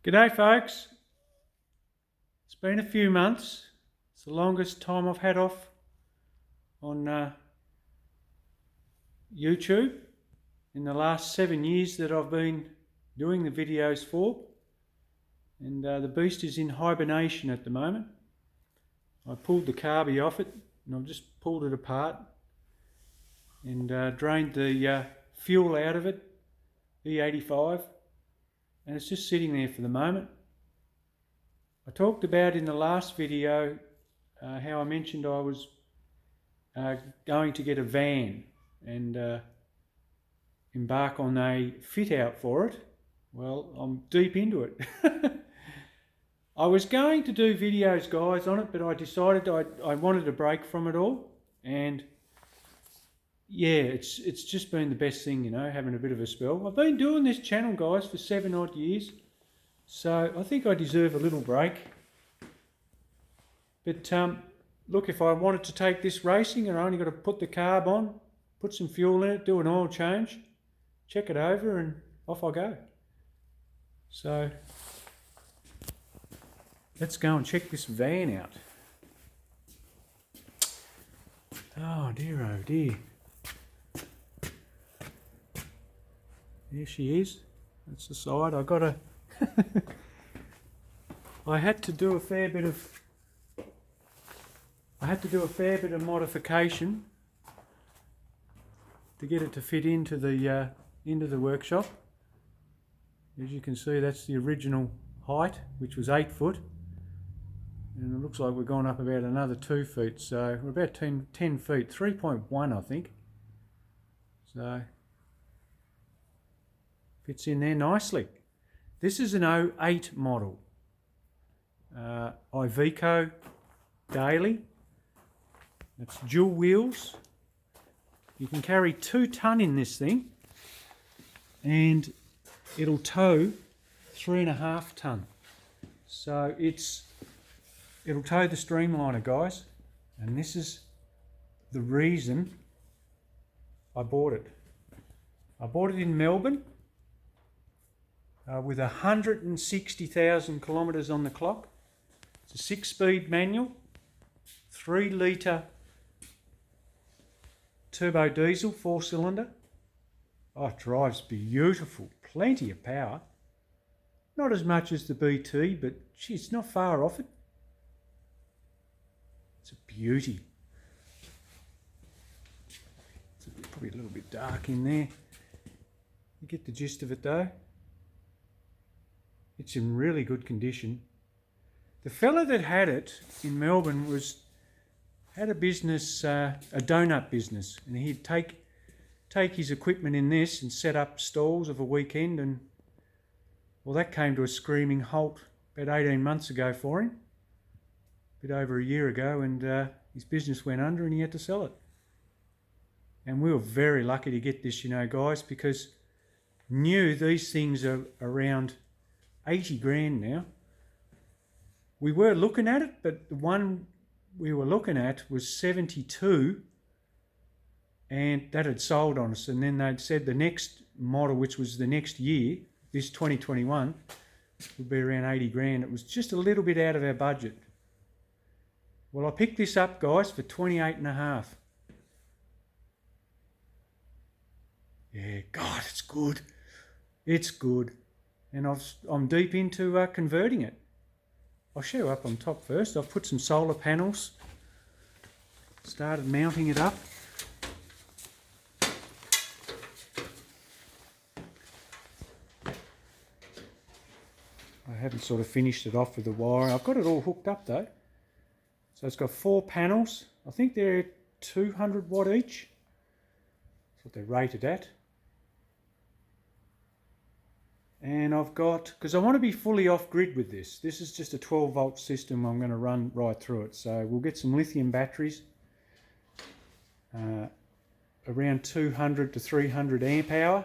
G'day folks, it's been a few months. It's the longest time I've had off on YouTube in the last 7 years that I've been doing the videos for, and the beast is in hibernation at the moment. I pulled the carby off it and I've just pulled it apart and drained the fuel out of it, E85, and it's just sitting there for the moment. I talked about in the last video how I mentioned I was going to get a van and embark on a fit out for it. Well, I'm deep into it. I was going to do videos, guys, on it, but I decided I wanted a break from it all, and yeah, it's just been the best thing, you know, having a bit of a spell. I've been doing this channel, guys, for 7 odd years, so I think I deserve a little break. But look, if I wanted to take this racing, I only got to put the carb on, put some fuel in it, do an oil change, check it over, and off I go. So let's go and check this van out. Oh dear, oh dear. There she is. That's the side. I had to do a fair bit of modification to get it to fit into the workshop. As you can see, that's the original height, which was 8 foot, and it looks like we've gone up about another 2 feet, so we're about 10 feet, 3.1 I think. So fits in there nicely. This is an 08 model, Iveco Daily. It's dual wheels. You can carry 2 ton in this thing, and it'll tow 3.5 ton. So it'll tow the Streamliner, guys, and this is the reason I bought it. I bought it in Melbourne with 160,000 kilometres on the clock. It's a 6-speed manual, 3 litre turbo diesel, 4-cylinder. Oh, it drives beautiful, plenty of power. Not as much as the BT, but gee, it's not far off it. It's a beauty. It's probably a little bit dark in there. You get the gist of it though. It's in really good condition. The fella that had it in Melbourne had a business, a donut business, and he'd take his equipment in this and set up stalls of a weekend, and well, that came to a screaming halt about 18 months ago for him, a bit over a year ago, and his business went under and he had to sell it. And we were very lucky to get this, you know, guys, because new, these things are around 80 grand now. We were looking at it, but the one we were looking at was 72, and that had sold on us. And then they'd said the next model, which was the next year, this 2021, would be around 80 grand. It was just a little bit out of our budget. Well, I picked this up, guys, for 28.5. Yeah, God, it's good. It's good. And I'm deep into converting it. I'll show you up on top first. I've put some solar panels, started mounting it up. I haven't sort of finished it off with the wiring. I've got it all hooked up though. So it's got 4 panels. I think they're 200 watt each. That's what they're rated at. And I've got, because I want to be fully off grid with this. This is just a 12 volt system. I'm going to run right through it. So we'll get some lithium batteries, around 200 to 300 amp hour.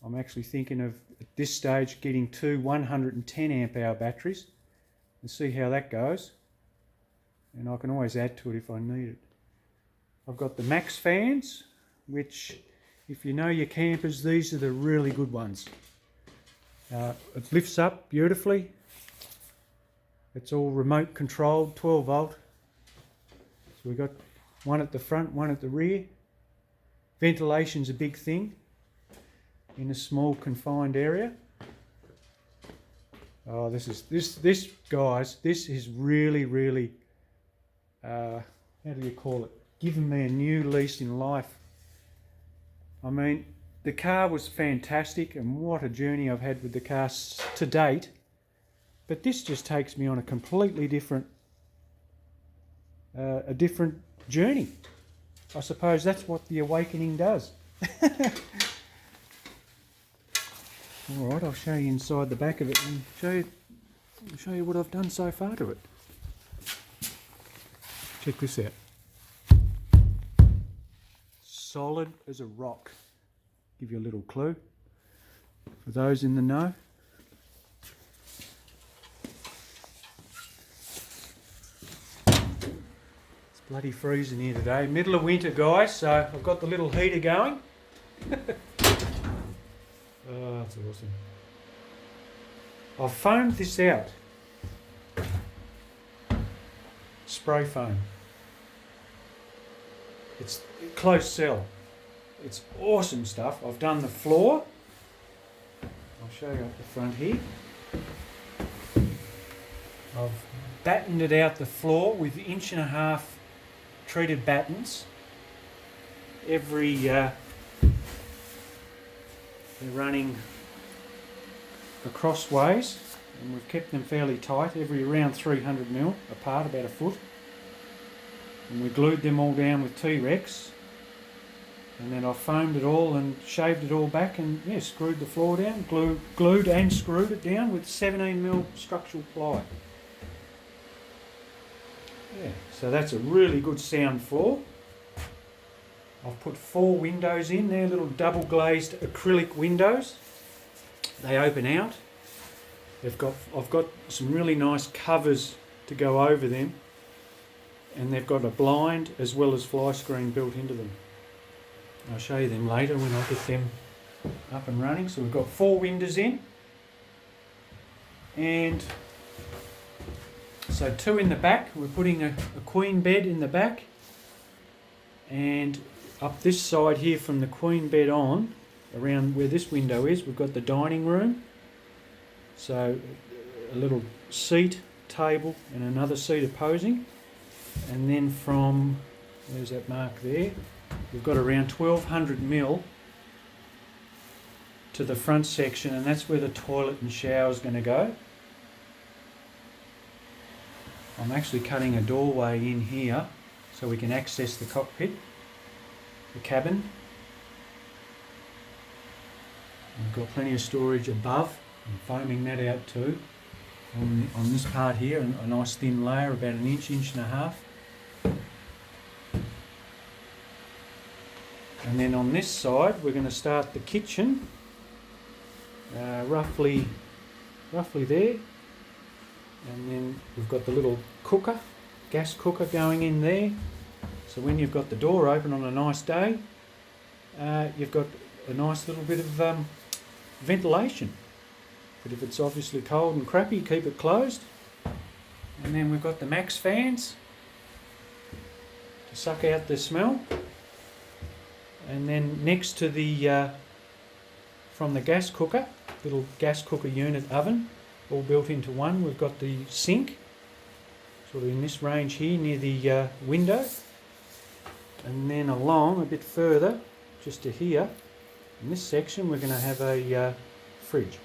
I'm actually thinking of, at this stage, getting 2 110 amp hour batteries and see how that goes. And I can always add to it if I need it. I've got the Max fans, which, if you know your campers, these are the really good ones. It lifts up beautifully. It's all remote controlled, 12 volt. So we've got one at the front, one at the rear. Ventilation's a big thing in a small confined area. Oh, this guys, this is really, how do you call it? Giving me a new lease in life. I mean, the car was fantastic, and what a journey I've had with the car to date. But this just takes me on a completely different, a different journey. I suppose that's what the awakening does. All right, I'll show you inside the back of it and show you what I've done so far to it. Check this out. Solid as a rock. Give you a little clue for those in the know. It's bloody freezing here today. Middle of winter, guys, so I've got the little heater going. Oh, that's awesome. I've foamed this out. Spray foam. It's close cell. It's awesome stuff. I've done the floor. I'll show you up the front here. I've battened it out the floor with 1.5" treated battens. They're running across ways, and we've kept them fairly tight, every around 300mm apart, about a foot. And we glued them all down with T-Rex, and then I foamed it all and shaved it all back, and yeah, screwed the floor down, glued and screwed it down with 17mm structural ply. Yeah, so that's a really good sound floor. I've put 4 windows in there, little double glazed acrylic windows. They open out. I've got some really nice covers to go over them, and they've got a blind as well as fly screen built into them. I'll show you them later when I get them up and running. So we've got 4 windows in, and so 2 in the back. We're putting a queen bed in the back, and up this side here from the queen bed on, around where this window is, we've got the dining room. So a little seat, table, and another seat opposing. And then from, there's that mark there, we've got around 1200mm to the front section, and that's where the toilet and shower is going to go. I'm actually cutting a doorway in here so we can access the cockpit, the cabin. We've got plenty of storage above. I'm foaming that out too on this part here, a nice thin layer, about 1 inch, 1.5 inches. And then on this side we're going to start the kitchen, roughly there. And then we've got the little cooker, gas cooker going in there. So when you've got the door open on a nice day, you've got a nice little bit of ventilation. But if it's obviously cold and crappy, keep it closed. And then we've got the max fans to suck out the smell. And then next to the, from the gas cooker, little gas cooker unit oven, all built into one, we've got the sink, sort of in this range here near the window. And then along a bit further, just to here, in this section, we're going to have a fridge.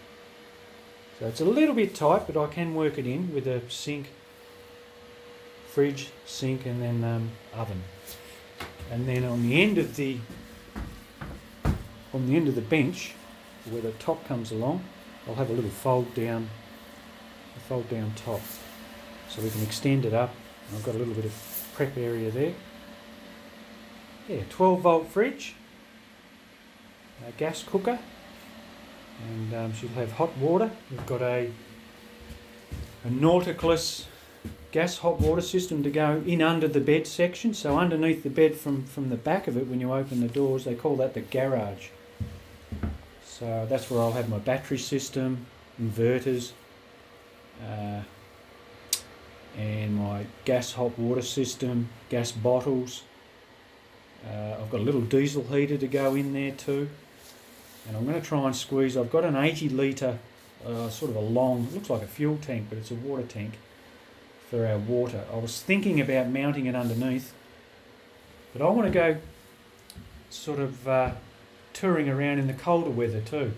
So it's a little bit tight, but I can work it in with a sink, fridge, sink, and then oven. And then on the end of the bench, where the top comes along, I'll have a little fold down top, so we can extend it up. I've got a little bit of prep area there. Yeah, 12 volt fridge, a gas cooker, and she'll have hot water. We've got a Nautilus gas hot water system to go in under the bed section. So underneath the bed from the back of it, when you open the doors, they call that the garage. So that's where I'll have my battery system, inverters, and my gas hot water system, gas bottles. I've got a little diesel heater to go in there too, and I'm going to try and squeeze. I've got an 80 litre, sort of a long, looks like a fuel tank, but it's a water tank for our water. I was thinking about mounting it underneath, but I want to go sort of touring around in the colder weather too,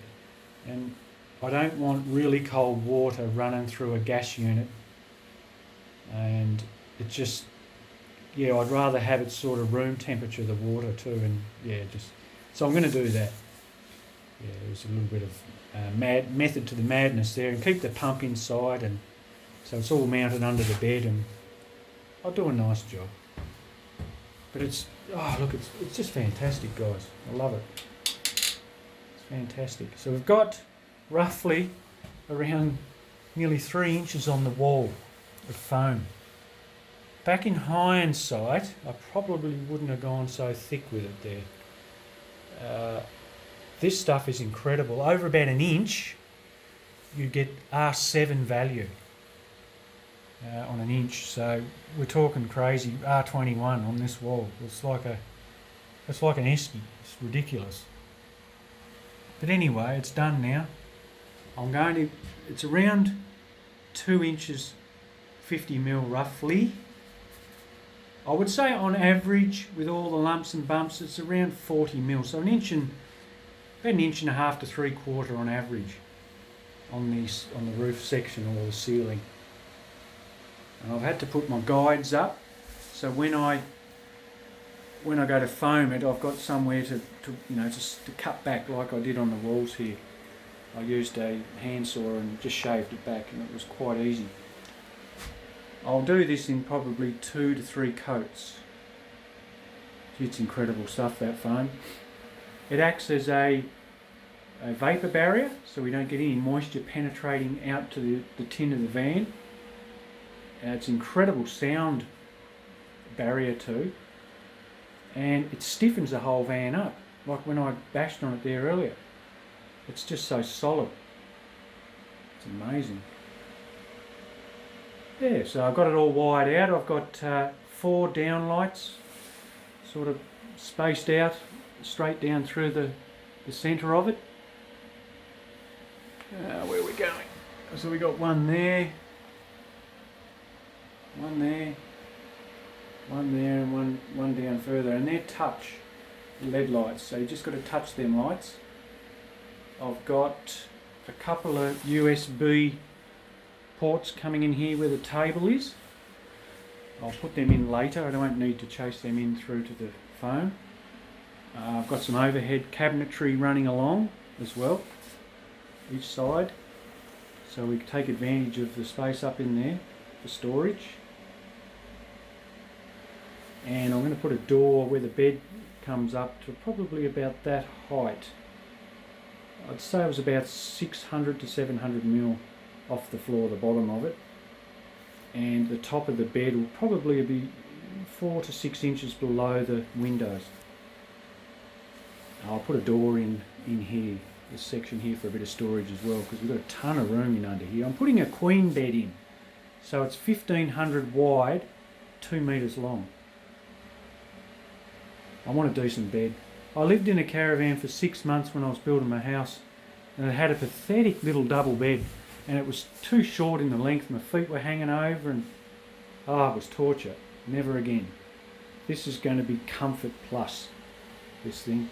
and I don't want really cold water running through a gas unit, and it just, yeah, I'd rather have it sort of room temperature, the water too, and yeah, so I'm going to do that. Yeah, there's a little bit of method to the madness there, and keep the pump inside, and so it's all mounted under the bed, and I'll do a nice job. But it's, oh look, it's just fantastic, guys. I love it. It's fantastic. So we've got roughly around nearly 3 inches on the wall of foam. Back in hindsight, I probably wouldn't have gone so thick with it there. This stuff is incredible. Over about an inch, you get R7 value on an inch. So we're talking crazy. R21 on this wall. It's like an esky. It's ridiculous. But anyway, it's done now. It's around 2 inches, 50mm roughly. I would say on average, with all the lumps and bumps, it's around 40mm. So about an inch and a half to 3/4 on average on the roof section or the ceiling. And I've had to put my guides up, so when I go to foam it, I've got somewhere to cut back like I did on the walls here. I used a handsaw and just shaved it back, and it was quite easy. I'll do this in probably 2 to 3 coats. It's incredible stuff, that foam. It acts as a vapour barrier, so we don't get any moisture penetrating out to the tin of the van. It's incredible sound barrier too, and it stiffens the whole van up, like when I bashed on it there earlier. It's just so solid. It's amazing. Yeah, so I've got it all wired out. I've got 4 downlights sort of spaced out straight down through the centre of it. Where are we going? So we got one there, one there, one there, and one down further, and they're touch LED lights, so you just got to touch them lights. I've got a couple of USB ports coming in here where the table is. I'll put them in later. I don't need to chase them in through to the foam. I've got some overhead cabinetry running along as well, each side, so we take advantage of the space up in there for storage. And I'm going to put a door where the bed comes up to probably about that height. I'd say it was about 600 to 700mm off the floor, the bottom of it, and the top of the bed will probably be 4 to 6 inches below the windows. I'll put a door in here, this section here, for a bit of storage as well, because we've got a ton of room in under here. I'm putting a queen bed in, so it's 1500 wide, 2 metres long. I want a decent bed. I lived in a caravan for 6 months when I was building my house, and it had a pathetic little double bed, and it was too short in the length. My feet were hanging over, and it was torture. Never again. This is going to be comfort plus, this thing.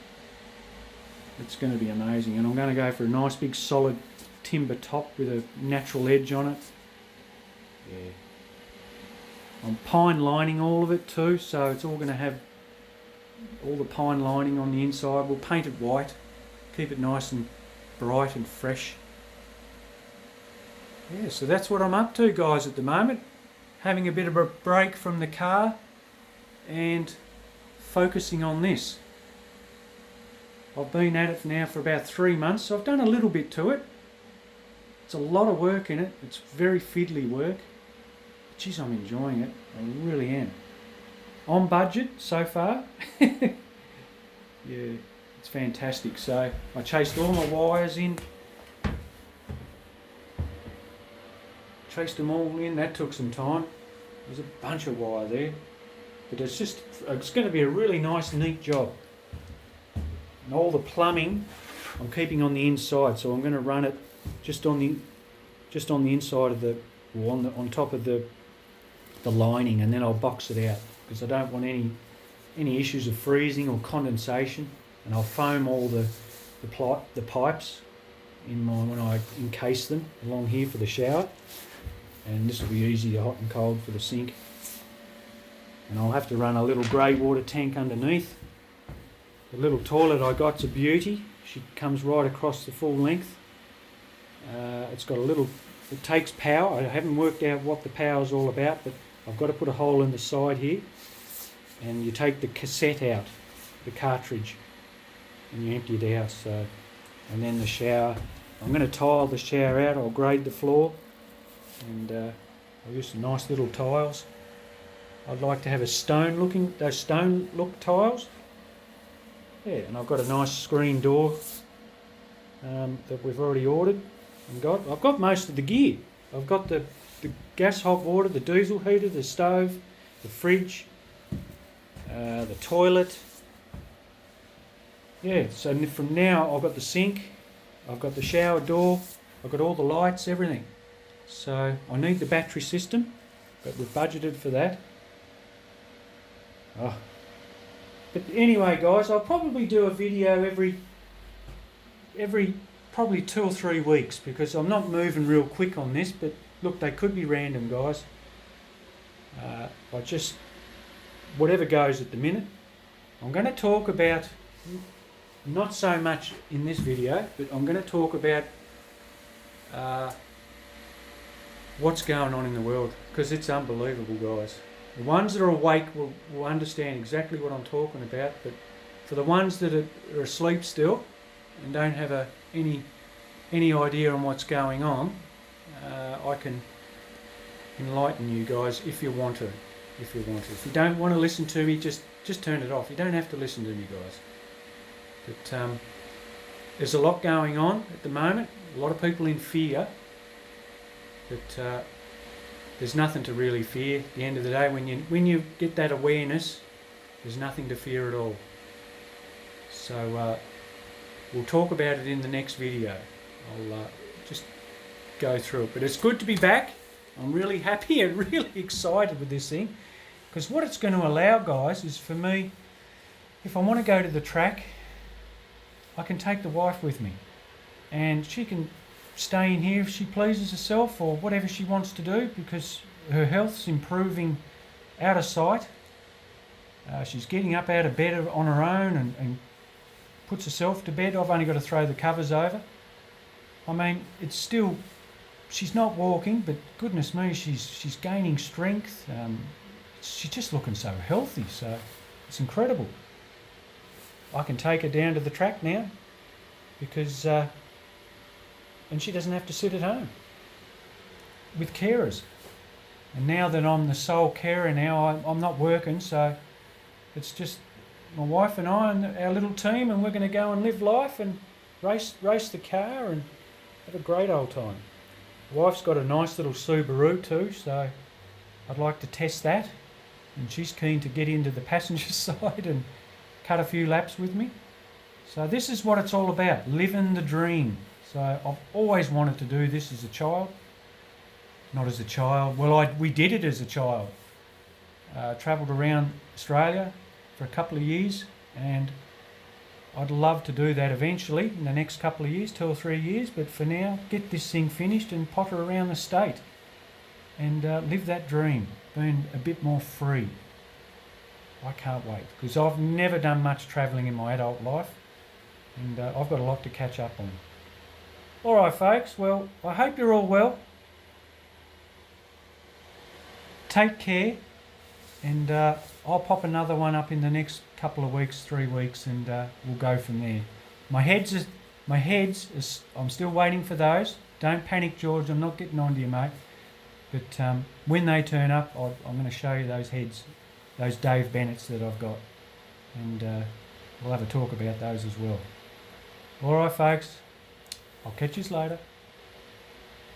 It's going to be amazing, and I'm going to go for a nice big solid timber top with a natural edge on it. Yeah. I'm pine lining all of it too, so it's all going to have all the pine lining on the inside. We'll paint it white, keep it nice and bright and fresh. Yeah, so that's what I'm up to, guys, at the moment. Having a bit of a break from the car and focusing on this. I've been at it now for about 3 months, so I've done a little bit to it. It's a lot of work in it. It's very fiddly work. Geez, I'm enjoying it. I really am. On budget so far. Yeah, it's fantastic. So I chased all my wires in. traced them all in. That took some time. There's a bunch of wire there, but it's going to be a really nice, neat job. And all the plumbing I'm keeping on the inside, so I'm going to run it just on the inside of on top of the lining, and then I'll box it out because I don't want any issues of freezing or condensation. And I'll foam all the pipes when I encase them along here for the shower, and this will be easy to hot and cold for the sink. And I'll have to run a little grey water tank underneath. The little toilet I got's a beauty. She comes right across the full length. It's got it takes power. I haven't worked out what the power is all about, but I've got to put a hole in the side here, and you take the cassette out, the cartridge, and you empty it out. And then the shower, I'm going to tile the shower out. I'll grade the floor, and I'll use some nice little tiles. I'd like to have those stone look tiles. Yeah, and I've got a nice screen door that we've already ordered and got. I've got most of the gear. I've got the gas hot water, the diesel heater, the stove, the fridge, the toilet. Yeah, so from now I've got the sink, I've got the shower door, I've got all the lights, everything. So I need the battery system, but we've budgeted for that. Oh. But anyway, guys, I'll probably do a video every probably 2 or 3 weeks, because I'm not moving real quick on this. But look, they could be random, guys. I just whatever goes at the minute. I'm going to talk about, not so much in this video, but I'm going to talk about what's going on in the world, because it's unbelievable, guys. The ones that are awake will understand exactly what I'm talking about, but for the ones that are asleep still and don't have any idea on what's going on, I can enlighten you guys if you want to. If you don't want to listen to me, just turn it off. You don't have to listen to me, guys. But there's a lot going on at the moment. A lot of people in fear. But there's nothing to really fear. At the end of the day, when you get that awareness, there's nothing to fear at all. So we'll talk about it in the next video. I'll just go through it. But it's good to be back. I'm really happy and really excited with this thing, because what it's going to allow, guys, is for me, if I want to go to the track, I can take the wife with me, and she can stay in here if she pleases herself, or whatever she wants to do, because her health's improving out of sight. She's getting up out of bed on her own and puts herself to bed. I've only got to throw the covers over. I mean, it's still, she's not walking, but goodness me, she's gaining strength. She's just looking so healthy, so it's incredible. I can take her down to the track now, because and she doesn't have to sit at home with carers. And now that I'm the sole carer now, I'm not working, so it's just my wife and I and our little team, and we're going to go and live life and race the car and have a great old time. The wife's got a nice little Subaru too, so I'd like to test that, and she's keen to get into the passenger side and cut a few laps with me. So this is what it's all about, living the dream. So I've always wanted to do this as a child. Not as a child, well, we did it as a child. Travelled around Australia for a couple of years, and I'd love to do that eventually in the next couple of years, 2 or 3 years, but for now, get this thing finished and potter around the state and live that dream, being a bit more free. I can't wait, because I've never done much travelling in my adult life, and I've got a lot to catch up on. Alright folks, well, I hope you're all well. Take care, and I'll pop another one up in the next couple of weeks, 3 weeks, and we'll go from there. My heads, I'm still waiting for those. Don't panic, George, I'm not getting on to you, mate. But when they turn up, I'm going to show you those heads, those Dave Bennett's that I've got, and we'll have a talk about those as well. Alright folks, I'll catch you later.